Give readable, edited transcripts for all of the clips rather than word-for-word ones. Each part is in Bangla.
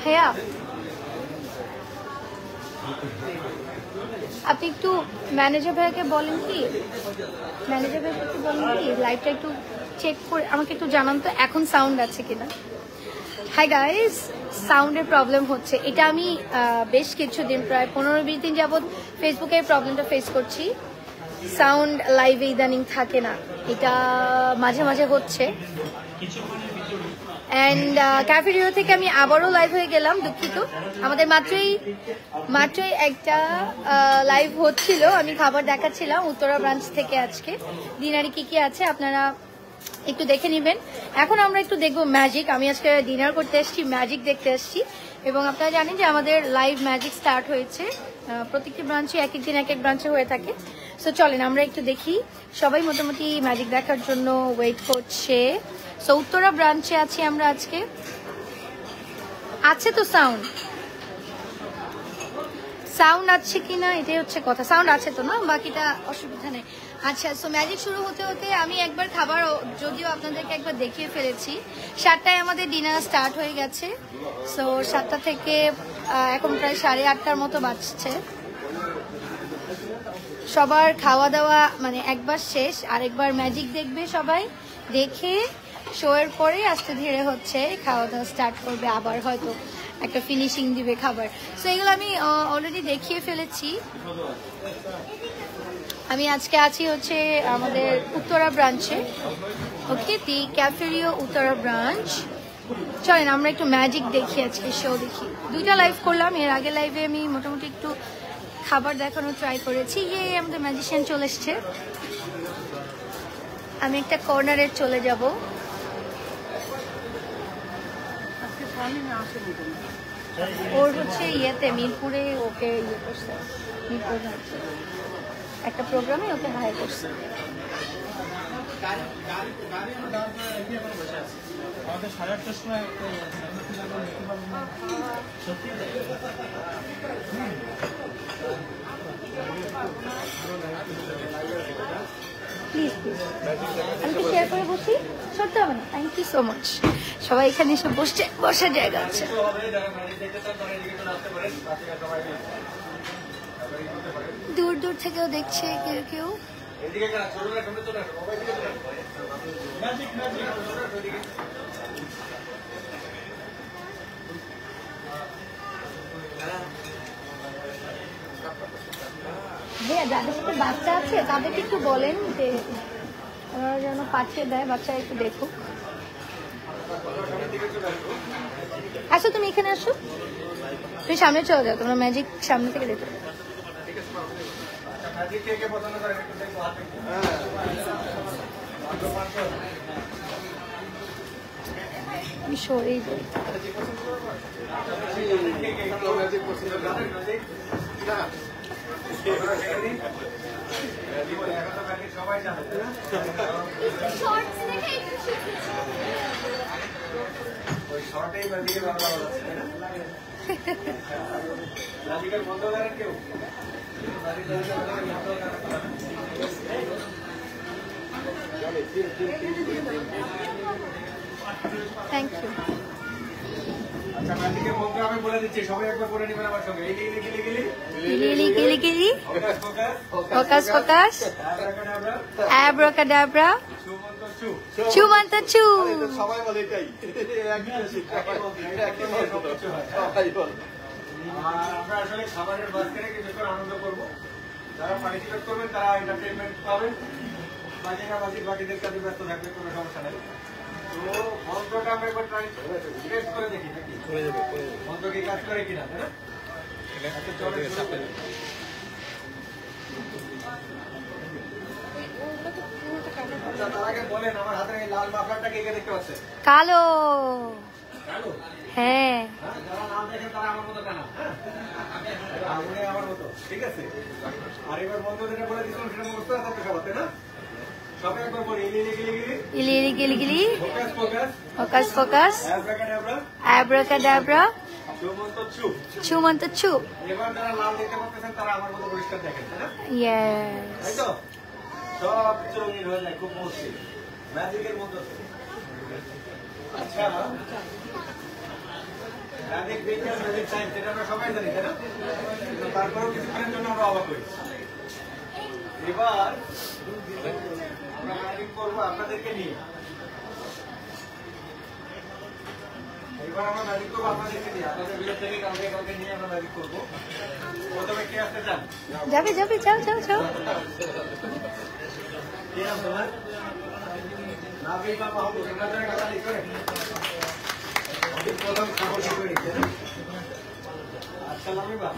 ভাইয়া আপনি একটু ম্যানেজার ভাইকে বলেন কি, ম্যানেজার ভাইকে একটু বলেন কি লাইভটা একটু চেক করে আমাকে একটু জানান তো এখন সাউন্ড আছে কিনা। হাই গাইস, সাউন্ডের প্রবলেম হচ্ছে। এটা আমি বেশ কিছুদিন প্রায় 15-20 দিন যাবৎ ফেসবুকে এই প্রবলেমটা ফেস করছি। সাউন্ড লাইভে ইদানিং থাকে না, এটা মাঝে মাঝে হচ্ছে। অ্যান্ড ক্যাফেটেরিয়া থেকে আমি আবারও লাইভ হয়ে গেলাম, দুঃখিত। আমাদের মাত্রই একটা লাইভ হচ্ছিল, আমি খাবার দেখাচ্ছিলাম উত্তরা ব্রাঞ্চ থেকে। আজকে ডিনারে কি কি আছে আপনারা একটু দেখে নেবেন। এখন আমরা একটু দেখবো ম্যাজিক। আমি আজকে ডিনার করতে এসেছি, ম্যাজিক দেখতে এসেছি। এবং আপনারা জানেন যে আমাদের লাইভ ম্যাজিক স্টার্ট হয়েছে, প্রত্যেকটি ব্রাঞ্চে এক এক দিন এক এক ব্রাঞ্চে হয়ে থাকে। সো চলেন আমরা একটু দেখি। সবাই মোটামুটি ম্যাজিক দেখার জন্য ওয়েট করছে। সো উত্তরা ব্রাঞ্চে আছি আমরা আজকে। আছে তো সাউন্ড আছে কিনা এটাই হচ্ছে কথা। সাউন্ড আছে তো না, বাকিটা অসুবিধা নেই। আচ্ছা, সো ম্যাজিক শুরু হতে হতে আমি একবার খাবার যদিও আপনাদেরকে একবার দেখিয়ে ফেলেছি। 7টায় আমাদের ডিনার স্টার্ট হয়ে গেছে। সো 7টা থেকে এখন প্রায় 8:30টার মতো বাজছে। সবার খাওয়া দাওয়া মানে একবার শেষ, আরেকবার ম্যাজিক দেখবে সবাই। দেখে শোয়ের পরে আস্তে ধীরে হচ্ছে খাওয়া দাওয়া স্টার্ট করবে, আবার হয়তো একটা ফিনিশিং দিবে খাবার। সো এগুলো আমি অলরেডি দেখিয়ে ফেলেছি। আমি আজকে আছি হচ্ছে আমাদের উত্তরা ব্রাঞ্চে। ওকে, দি ক্যাফেরিয়া উত্তরা ব্রাঞ্চ। চলেন আমরা একটু ম্যাজিক দেখি, আজকে শো দেখি। 2টা লাইভ করলাম, এর আগে লাইভে আমি মোটামুটি একটু খাবার দেখানোর ট্রাই করেছি। আমাদের ম্যাজিশিয়ান চলে এসছে। আমি একটা কর্নারে চলে যাব। ওর হচ্ছে মিরপুরে ওকে করছে, মিরপুর একটা প্রোগ্রামে ওকে হায়ার করছে। প্লিজ আমি কি শেয়ার করে বসি? সত্যি হবে না, থ্যাংক ইউ সো মাচ। সবাই এখানে এসে বসার জায়গা আছে। দূর দূর থেকেও দেখছে কেউ কেউ। হ্যাঁ, যাদের সাথে বাচ্চা আছে তাদেরকে একটু বলেন যে ওরা যেন পাঠিয়ে দেয়, বাচ্চা একটু দেখুক। আসো তুমি এখানে আসো, তুমি সামনে চলে যাও, তোমরা ম্যাজিক সামনে থেকে দেখো। আমি সরেই যাই। Thank you. আচ্ছা, ম্যাজিকের মন্ত্র আমি বলে দিচ্ছি, সবাই একবার করে নেবেন আমার সঙ্গে। ফোকাস ফোকাস, অ্যাব্রাকাডাব্রা, চুমন্ত চু। সবাই বলে এটাই। আমরা আসলে খাবারের মাঝখানে কিছুক্ষণ আনন্দ করবো। যারা পার্টিসিপেট করবেন তারা এন্টারটেইনমেন্ট পাবেন। বাকিদের কাজে ব্যস্ত থাকবে, কোনো সমস্যা নেই। তো মন্ত্রটা আমরা একবার ট্রাই করে দেখি নাকি মন্ত্র কি কাজ করে কিনা, তাই না? তার আগে বলেন, আমার হাতের এই লাল মাফলারটা কে কে দেখতে পাচ্ছে? কালো। হ্যাঁ, যারা নাম দেখেন তারা আমার মতো কানা, আমার মতো, ঠিক আছে? আর এবার মন্ত্র যেটা বলে দিচ্ছিলাম সেটা মুখস্থ থাকবে সবার, তাই না? সবাই একবার বলি, ইলি গিলি গিলি, ফোকাস ফোকাস, অ্যাব্রাকাডাব্রা, চুমন্ত চু। এবার যারা লাল দেখতে পাচ্ছেন তারা আমার মতো পরিষ্কার দেখেন, তাই না? ইয়েস। তাই তো? সব রঙিন হয়ে যায়, খুব মসৃণ, ম্যাজিকের মতো। আচ্ছা, ম্যাজিক বিজ্ঞান, ম্যাজিক সায়েন্স, এটা আমরা সবাই জানি, তাই না? তারপরেও কিছুক্ষণের জন্য আমরা অবাক হই। এবার আমরা ম্যাজিক করবো আপনাদেরকে নিয়ে। এবার আমরা ম্যাজিক করবো আপনাদেরকে নিয়ে, আপনাদের ভিতর থেকে কাউকে নিয়ে আমরা ম্যাজিক করবো। প্রথমে কে আসতে চান? যাবে যাবে, যাও যাও যাও। কি নাম তোমার? নাবিল বা মাহবুব, এগুলো কাটালি করে প্রথম খবর করে নিচ্ছে। আচ্ছা নাবিবা,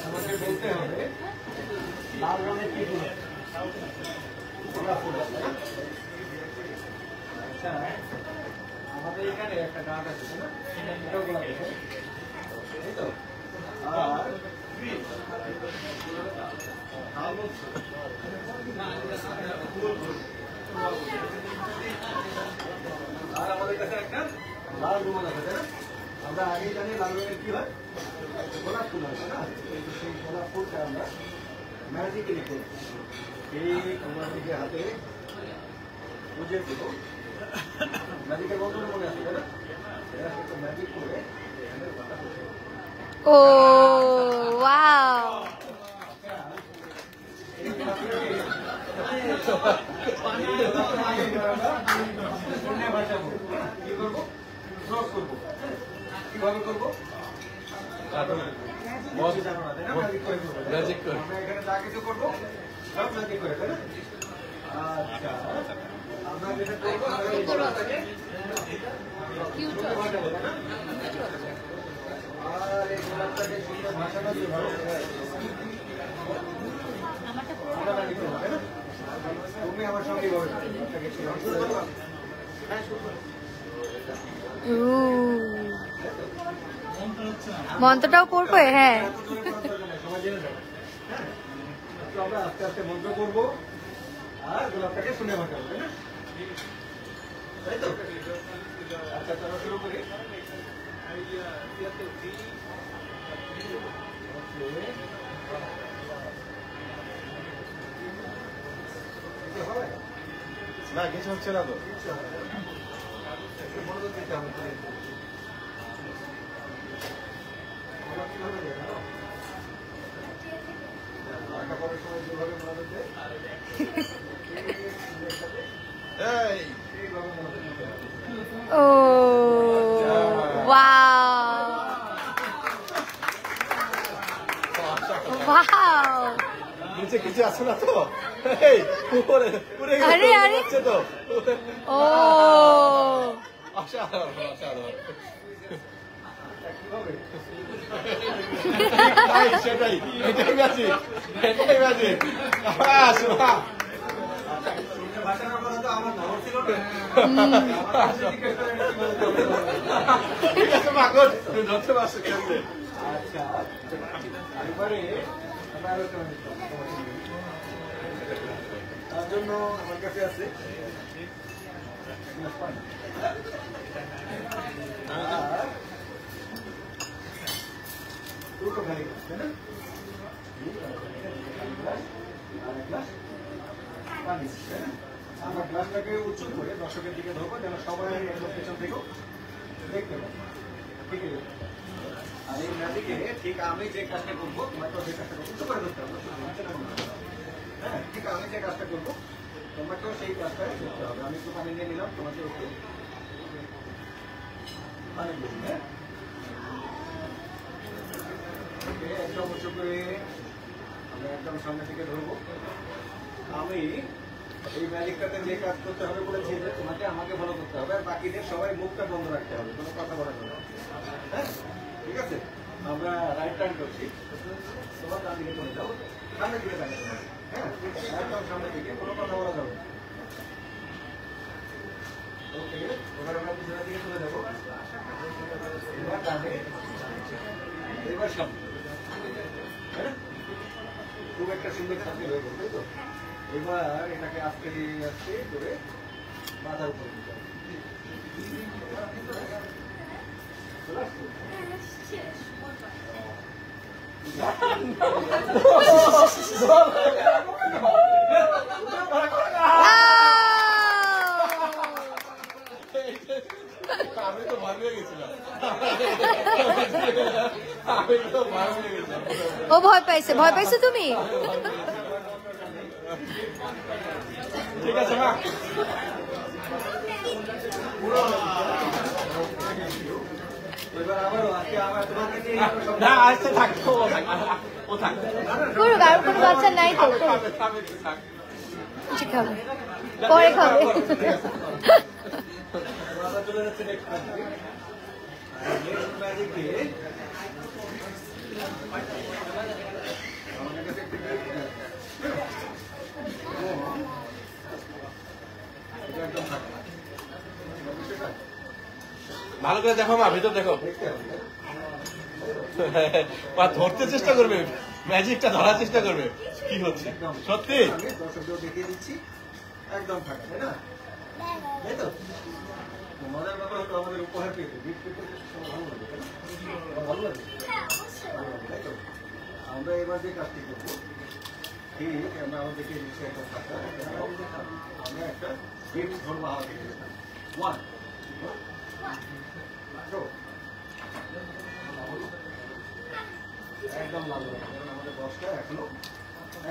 আমাকে বলতে হবে লাল রঙের কি ফুল? গোলাপ ফুল আছে না? আচ্ছা, আমাদের এখানে একটা গাছ আছে না, এটাও গোলাপ আছে, এই তো। আর আর আমাদের কাছে একটা লাল রুমাল আছে, তাই না? আমরা আগেই জানি লাল রঙের কি হয়, গোলাপ ফুল হয়, না? সেই গোলাপ ফুলটা আমরা ম্যাজিক্যালি করি। এই আমরা দিকে হাতে বুঝিয়ে দেব, ম্যাজিকের বন্ধু মনে আছে, তাই না? এটা একটা ম্যাজিক করে ও ওয়াও, কিভাবে করবো? ম্যাজিক করে আমরা এখানে যা কিছু করবো সব ম্যাজিক করে, তাই না? আচ্ছা, আমরা যেটা করবো ভাসাবো, তাই না? আর এই গোলাপটাকে সুন্দর ভাসানোর জন্য আমরা ম্যাজিক করবো, তাই না? তুমি আমার সঙ্গে ভাবে মন্ত্রটাও পড়বে। হ্যাঁ, আমরা আস্তে আস্তে মন্ত্র করবো আর গোলাপটাকে শুনে ভাসাবো, তাই না? তাই তো? আচ্ছা, চলো শুরু করি। না, কিছু হচ্ছে না তো। মনোযোগ দিতে হবে। পরের সময় যেভাবে মনোযোগ দেয়, ও ওয়াও ওয়াও, নিচে কিছু আছে না তো? আরে আরে, তো ও সেটাই, এটাই ম্যাজিক, এটাই ম্যাজিক। ভাষানোর কথা তো আমার খবর ছিল না। ঠিক আছে মাকড়, তুমি ধরতে পারছো কেমনে? আচ্ছা, এবারে আমরা আলোচনা তার জন্য আমার কাছে আছে দুটো গাড়ি, তাই না? পানি, তাই না? আমরা গ্লাসটাকে উঁচু করে দর্শকের দিকে ধরবো, যেন সবাই একদম পেছন থেকেও দেখতে পাবো। ঠিক আছে? আর এই ম্যাজিকে ঠিক আমি যে কাজটা করবো, তোমাকেও যে কাজটা করবো, উঁচু করে ধরতে হবে। হ্যাঁ, ঠিক আমি যে কাজটা করবো তোমাকেও সেই কাজটাই করতে হবে। আমি একটু পানি নিয়ে নিলাম, তোমাকে একটু পানি দিই। হ্যাঁ, একদম উঁচু করে আমরা একদম সামনে থেকে ধরবো। আমি এই ম্যাজিকটাতে যে কাজ করতে হবে বলেছি যে তোমাকে আমাকে ফলো করতে হবে, আর বাকিদের সবাই মুখটা বন্ধ রাখতে হবে, কোনো কথা বলা যাবে না। হ্যাঁ, ঠিক আছে? আমরা রাইট টার্ন করছি, তোমার ডান দিকে চলে যাও, সামনের দিকে তাকাতে হবে। হ্যাঁ, একদম সামনের দিকে, কোনো কথা বলা যাবে না। ওকে, এবার আমরা পিছনের দিকে চলে যাবো। এবার ডানে, এবার সামনে। হ্যাঁ, খুব একটা সুন্দর সামনে হয়ে গেল, তাই তো? এবার এটাকে আস্তে আস্তে করে মাথার উপর দিতে হবে। পাইছে, ভয় পাইছো তুমি? ঠিক আছে মা। করুক, আর কোনো বাচ্চা নাই তো, খাবে পরে খাবে। ভালো করে দেখো মা, ভিতর দেখো। মা ধরতে চেষ্টা করবে, ম্যাজিকটা ধরার চেষ্টা করবে কি হচ্ছে। সত্যি দর্শকদের দেখিয়ে দিচ্ছি, একদম ফাঁকা, তাই না? তাই তো মজার ব্যাপার হলো আমাদের উপহার পেতে গিফট পেতে ভালো লাগে, ভালো লাগে, তাই তো? আমরা এবার যে কাজটি করবো, ঠিক আমরা আমাদের দেখিয়ে দিচ্ছি একদম ফাঁকা। আমরা একটা গিফট ধরবো হাওয়া থেকে। 1 একদম লাগবে, কারণ আমাদের বসটা এখনো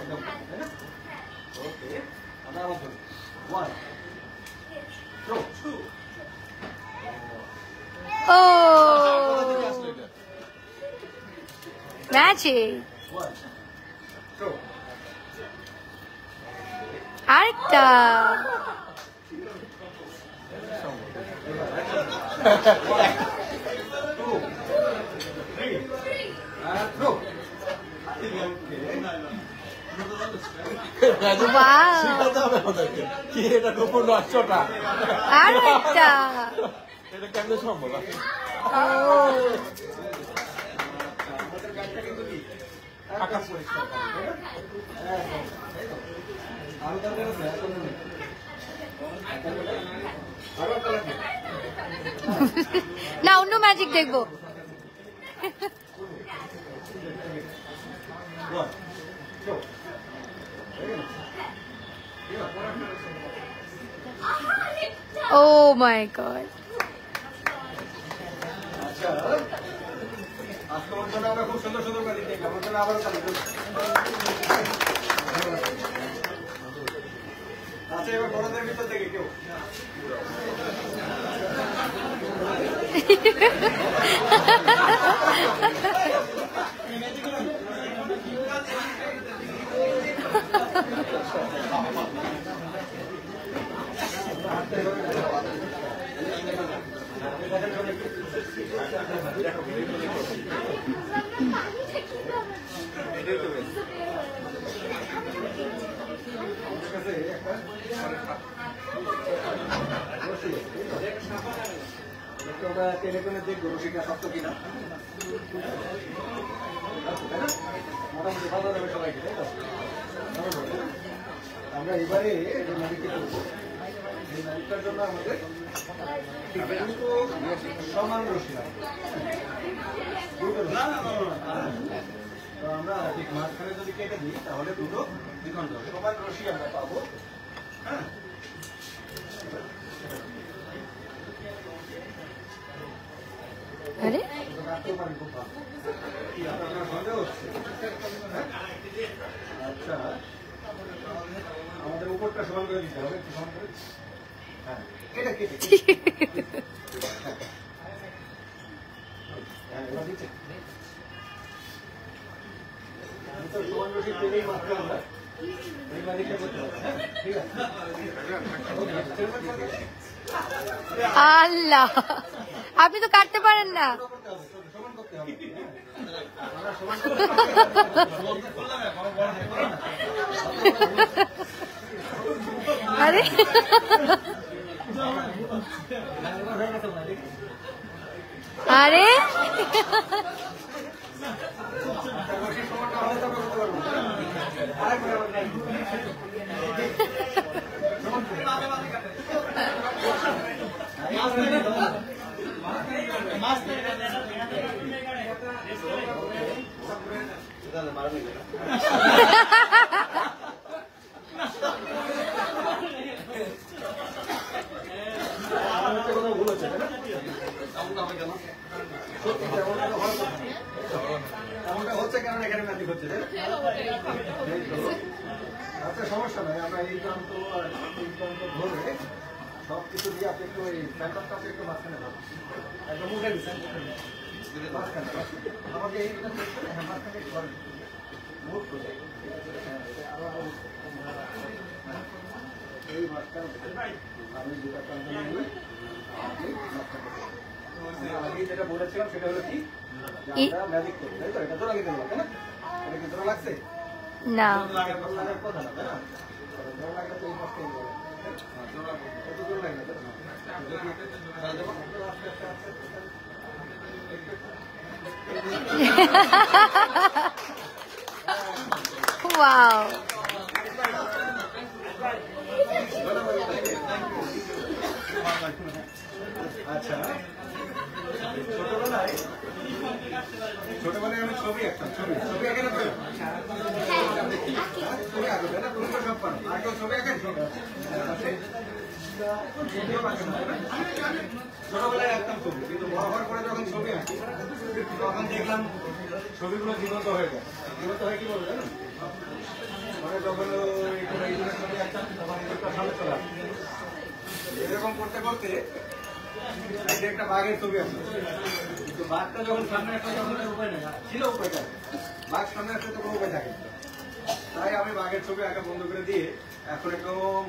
একদম, তাই না? ওকে, আমরা আবার ধরি। 1 থ্রো 2 ও ম্যাজিক। 1 থ্রো আরেকটা। 2 3 আর থ্রো। কি এটা গোপন রহস্যটা, আরেকটা। এটা কেমন সম্ভব? আমাদের ব্যাগটা কিন্তু কি আকাশ পরিষ্কার করে, তাই না? তাই তো? আরো দরকার আছে, এখন নেই। আরো কালার নেই। না, অন্য ম্যাজিক দেখবো। 1 থ্রো। ও মাই গড। আচ্ছা, আজকে ওর জন্য আমরা খুব সুন্দর সুন্দর কালি দেখলাম, ওর জন্য আবারও কালি করবো। আচ্ছা, এবার বড়দের ভিতর থেকে কেউ আমরা টেলিফোনে দেখবো রসিকা সত্য কিনা, মোটামুটি ভালো লাগবে সবাইকে, তাই তো? আমরা এবারে যে ম্যাজিকটা করবো, এই ম্যাজিকটার জন্য আমাদের কিন্তু সমান রশি লাগবে। তো আমরা ঠিক মাঝখানে যদি কেটে দিই তাহলে দুটো সমান রশি আমরা পাবো। হ্যাঁ, আরে রাখতেও পারেন, খুব ভালো। কি আপনার সন্দেহ হচ্ছে? আচ্ছা, আমাদের উপরটা সমান করে দিতে হবে, একটু সমান করে। হ্যাঁ, কেটে কেটে হ্যাঁ, এবার দিচ্ছে। আমি তো সমান রশি পেলেই মাত্র আমরা এই ম্যাজিকটা করতে হবে। হ্যাঁ, ঠিক আছে। আল্লাহ, আপনি তো কাটতে পারেন না। সমান করতে হবে। আমরা সমান আরে আরে ভুল হচ্ছে, তাই না? এমনটা হচ্ছে কারণ এখানে ম্যাজিক হচ্ছে, তাই না? সমস্যা নাই, আমরা এই প্রান্ত আর এই প্রান্ত ধরে সবকিছু দিয়ে আপনি একটু ওই প্যান্টারটা একটু মাঝখানে ধরুন, একদম উঠে দিচ্ছেন মাঝখানে। আমাকে এই মাঝখানে ধরেন, মুভ করে এই মাঝখানে আমি দুটা প্রান্ত নিয়ে আগে যেটা বলেছিলাম সেটা হলো কি, আমরা ম্যাজিক করি, তাই তো? এটা তো লাগিয়ে দিলাম, তাই না? এটা কি জোড়া লাগছে? না লাগার কথা না, তাই না? জোড়া লাগলে তো এই পাশে কত জোর লাগবে? ওয়াও আচ্ছা, ছোটবেলায় আমি ছবি আঁকতাম, ছবি আঁকে না? ছবি আঁকো, তাই না? তুমি তো সব পারো। আর কেউ ছবি আঁকেন? ছোটবেলায় আঁকতাম ছবি, কিন্তু বড় হওয়ার পরে যখন ছবি আঁকি তখন দেখলাম ছবিগুলো জীবন্ত হয়ে যায়। জীবন্ত হয়ে কি বলবো জানো? মানে যখন এই দিনের ছবি আঁকতাম তখন একটা সামনে চলে আসে। এরকম করতে করতে একটা বাঘের ছবি আছে, কিন্তু বাঘটা যখন সামনে আসলে তখন উপায় নেই, ছিল উপায়টা, বাঘ সামনে আসলে তো কোনো উপায় থাকে। তাই আমি বাঘের ছবি আঁকা বন্ধ করে দিয়ে এখন একদম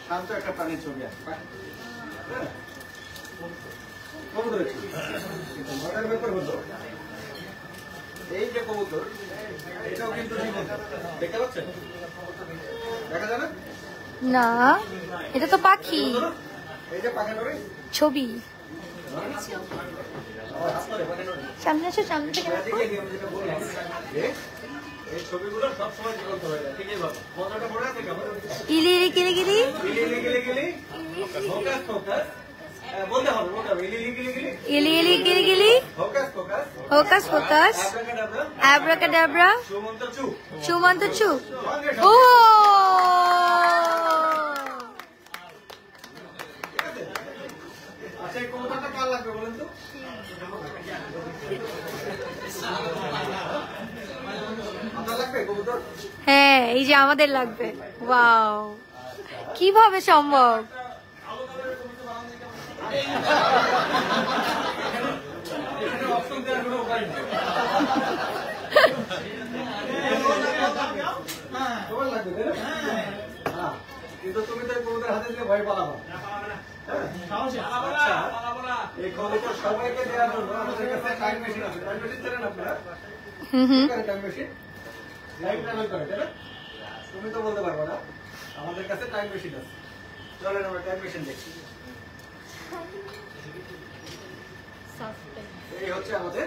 শান্ত একটা প্রাণীর ছবি আঁকি। কবুতরের ছবি। কিন্তু মজার ব্যাপার হলো এই যে কবুতর, এটাও কিন্তু জীবন্ত, দেখতে পাচ্ছেন? দেখা যায় না? না, এটা তো পাখি এই যে পাখা নড়ে ছবি। সামনে এসো, সামনে থেকে দেখো। এই ছবিগুলো সবসময় জীবন্ত হয়ে যায়, ঠিক এইভাবে। মজাটা মনে আছে কেমন? ইলি ইলি গিলি গিলি গিলি গিলি গিলি ফোকাস ফোকাস বলতে হবে, বলতে হবে। ইলি গিলি গিলি ইলি ইলি গিলি গিলি focus focus focus focus abracadabra abracadabra Sumanta চু। সুমন্ত চু। ও আচ্ছা, এই কবুতরটা কার লাগবে বলেন তো? আপনার লাগবে কবুতর? হ্যাঁ, এই যে আমাদের লাগবে। ওয়াও, কিভাবে সম্ভব? এখানে অপশন দেওয়ার কোনো উপায় নেই। তোমার লাগবে, তাই না? হ্যাঁ, কিন্তু তুমি তো কবুতর হাতে দিলে ভয় পালাবা। আচ্ছা, এই কবুতর সবাইকে দেওয়ার জন্য আমাদের কাছে টাইম মেশিন আছে। টাইম মেশিন জানেন আপনারা? টাইম মেশিন লাইভ ট্রাভেল করে, তাই না? তুমি তো বলতে পারবো না। আমাদের কাছে টাইম মেশিন আছে। চলেন আমরা টাইম মেশিন দেখি। এই হচ্ছে আমাদের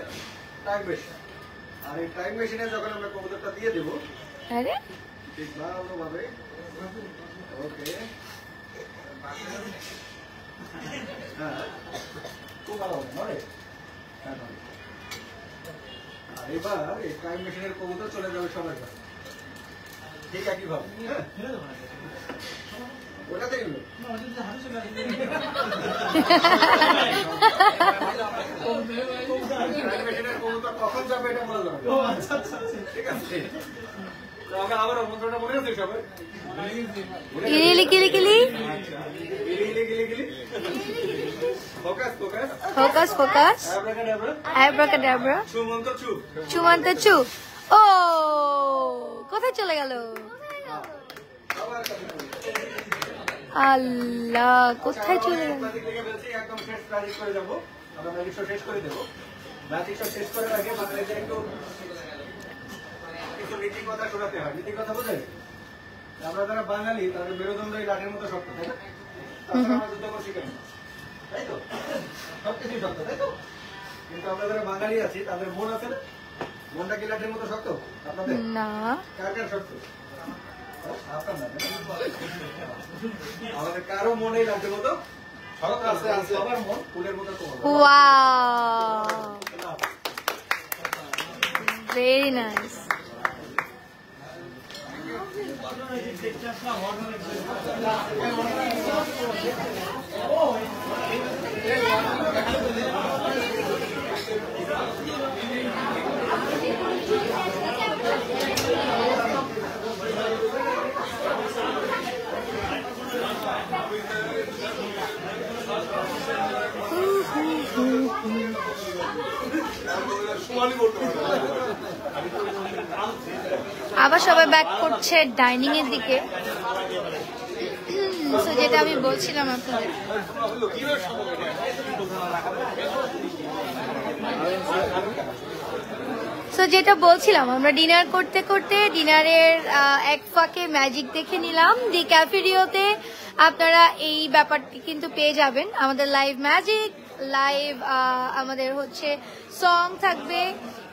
টাইম মেশিন। আর এই টাইম মেশিনে যখন আমরা কবুতরটা দিয়ে দেবো, আরে ঠিক ভালোভাবে, ওকে, হ্যাঁ, খুব ভালো হবে, নয়? হ্যাঁ, নয়। আর এবার এই টাইম মেশিনের কবুতর চলে যাবে সবার কাছে, ঠিক একইভাবে। হ্যাঁ, ওটাতেই হলো। টাইম মেশিনের কবুতর কখন যাবে এটা বলা যাবে না। ঠিক আছে, আমরা আবারও মন্ত্রটা মনে আছে সবাই? ইলি ইলি গিলি গিলি গিলি গিলি গিলি গিলি focus focus focus focus abracadabra abracadabra Sumanta চু। সুমন্ত চু। ও কোথায় চলে গেল? সবার কাছে আল্লাহ, কোথায় চলে গেল? ম্যাজিক থেকে বলছি, একদম শেষ ম্যাজিক করে যাবো আমরা। ম্যাজিক শো শেষ করে দেবো। ম্যাজিক শো শেষ করার আগে বাঙালিদের একটু কিছু নীতি কথা শোনাতে হয়। নীতি কথা বোঝেন? আমরা যারা বাঙালি তাদের মেরুদণ্ড এই লাঠির মতো শক্ত, তাই না? তাছাড়া আমরা যুদ্ধ করছি কেন? তাই তো? সবকিছুই শক্ত, তাই তো? কিন্তু আমরা যারা বাঙালি আছি তাদের মন আছে না? মনটা কি লাঠির মতো শক্ত আপনাদের? না, কার কার শক্ত? আপনার না, তাই না? আমাদের কারো মনেই লাঠির মতো শক্ত আছে। সবার মন ফুলের মতো কোমল। Wow, very nice. আবার সবাই ব্যাক করছে ডাইনিং এর দিকে। সো যেটা আমি বলছিলাম আপনাদের, সো যেটা বলছিলাম আমরা ডিনার করতে করতে ডিনারের এক ফাঁকে ম্যাজিক দেখে নিলাম। দি ক্যাফেরিওতে আপনারা এই ব্যাপারটি কিন্তু পেয়ে যাবেন, আমাদের লাইভ ম্যাজিক, লাইভ আমাদের হচ্ছে সং থাকবে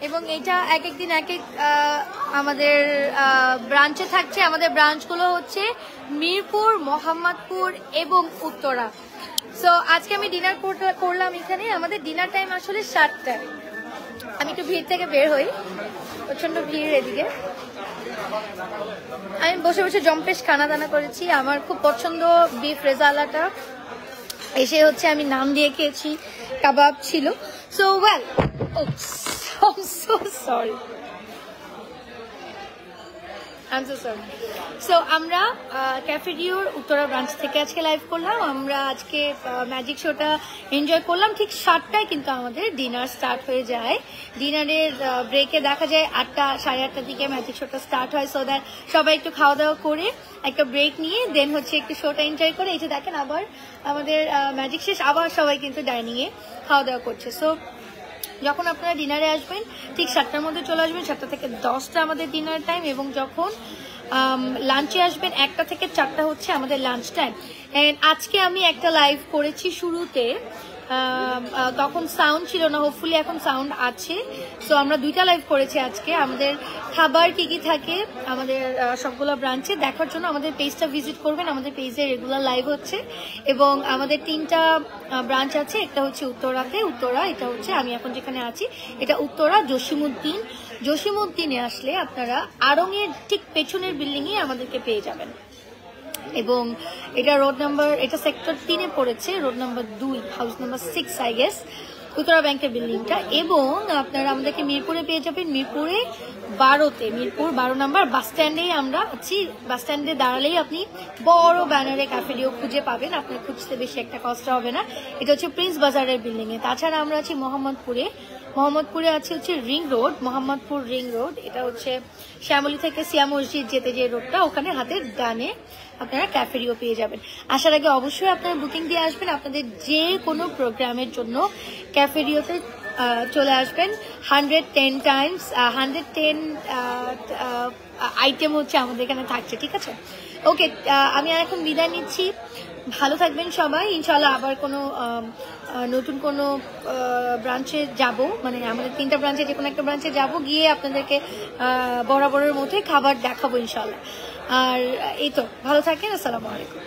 এবং এটা এক এক দিন এক এক আমাদের ব্রাঞ্চে থাকছে। আমাদের ব্রাঞ্চগুলো হচ্ছে মিরপুর, মোহাম্মদপুর এবং উত্তরা। সো আজকে আমি ডিনার করলাম এখানে। আমাদের ডিনার টাইম আসলে 7টায়। আমি একটু ভিড় থেকে বের হই, প্রচন্ড ভিড় এদিকে। আমি বসে বসে জম্পেশ খানা দানা করেছি, আমার খুব পছন্দ বিফ রেজালাটা। এসে হচ্ছে আমি নাম দিয়ে খেয়েছি, কাবাব ছিল। So well, so sorry, so আমরা ক্যাফেরিওর উত্তরা ব্রাঞ্চ থেকে আজকে লাইভ করলাম। আমরা আজকে ম্যাজিক শোটা এনজয় করলাম। ঠিক 7টায় কিন্তু আমাদের ডিনার স্টার্ট হয়ে যায়। ডিনারের ব্রেকে দেখা যায় 8টা সাড়ে 8টার দিকে ম্যাজিক শোটা স্টার্ট হয়। সো দ্যাট সবাই একটু খাওয়া দাওয়া করে একটা ব্রেক নিয়ে দেন হচ্ছে একটু শোটা এনজয় করে। এই যে দেখেন আবার আমাদের ম্যাজিক শেষ, আবার সবাই কিন্তু ডাইনিংয়ে খাওয়া দাওয়া করছে। সো যখন আপনারা ডিনারে আসবেন ঠিক 7টার মধ্যে চলে আসবেন। 7টা থেকে 10টা আমাদের ডিনার টাইম এবং যখন লাঞ্চে আসবেন 1টা থেকে 4টা হচ্ছে আমাদের লাঞ্চ টাইম। এন্ড আজকে আমি একটা লাইভ করেছি শুরুতে, তখন সাউন্ড ছিল না, হোপফুলি এখন সাউন্ড আছে। সো আমরা 2টা লাইভ করেছি আজকে। আমাদের খাবার কি কি থাকে আমাদের সবগুলো ব্রাঞ্চে দেখার জন্য আমাদের পেজটা ভিজিট করবেন। আমাদের পেজে রেগুলার লাইভ হচ্ছে এবং আমাদের 3টা ব্রাঞ্চ আছে। একটা হচ্ছে উত্তরাতে, উত্তরা, এটা হচ্ছে আমি এখন যেখানে আছি এটা উত্তরা জসিমউদ্দিন। জসিমউদ্দিনে আসলে আপনারা আড়ং-এর ঠিক পেছনের বিল্ডিংয়ে আমাদেরকে পেয়ে যাবেন এবং এটা রোড নাম্বার, এটা সেক্টর 3-এ পড়েছে, road number 2, house number 6 I guess, Uttara ব্যাংকের বিল্ডিংটা। এবং আপনারা আমাদেরকে মিরপুরে পেয়ে যাবেন, মিরপুরে 12-তে, মিরপুর 12 নাম্বার বাস স্ট্যান্ডেই আমরা আছি। বাস স্ট্যান্ডে দাঁড়ালেই আপনি বড় ব্যানারে ক্যাফেরিও খুঁজে পাবেন, আপনার খুঁজতে বেশি একটা কষ্ট হবে না। এটা হচ্ছে প্রিন্স বাজারের বিল্ডিংয়ে। তাছাড়া আমরা আছি মোহাম্মদপুরে, মোহাম্মদপুরে আছে হচ্ছে ring road, Mohammadpur ring road. এটা হচ্ছে শ্যামলী থেকে সিয়া মসজিদ যেতে যে রোডটা, ওখানে হাতের ডানে আপনারা ক্যাফেরিও পেয়ে যাবেন। আসার আগে অবশ্যই আপনারা বুকিং দিয়ে আসবেন। আপনাদের যে কোনো প্রোগ্রামের জন্য ক্যাফেরিওতে চলে আসবেন। 110 টাইমস 110 আইটেম হচ্ছে আমাদের এখানে থাকছে, ঠিক আছে? ওকে, আমি এখন বিদায় নিচ্ছি। ভালো থাকবেন সবাই। ইনশাল্লাহ আবার কোনো নতুন কোনো ব্রাঞ্চে যাব, মানে আমাদের 3টা ব্রাঞ্চে যে কোনো একটা ব্রাঞ্চে যাব, গিয়ে আপনাদেরকে বরাবরের মতোই খাবার দেখাবো ইনশাল্লাহ। আর এই তো, ভালো থাকেন। আসসালামু আলাইকুম।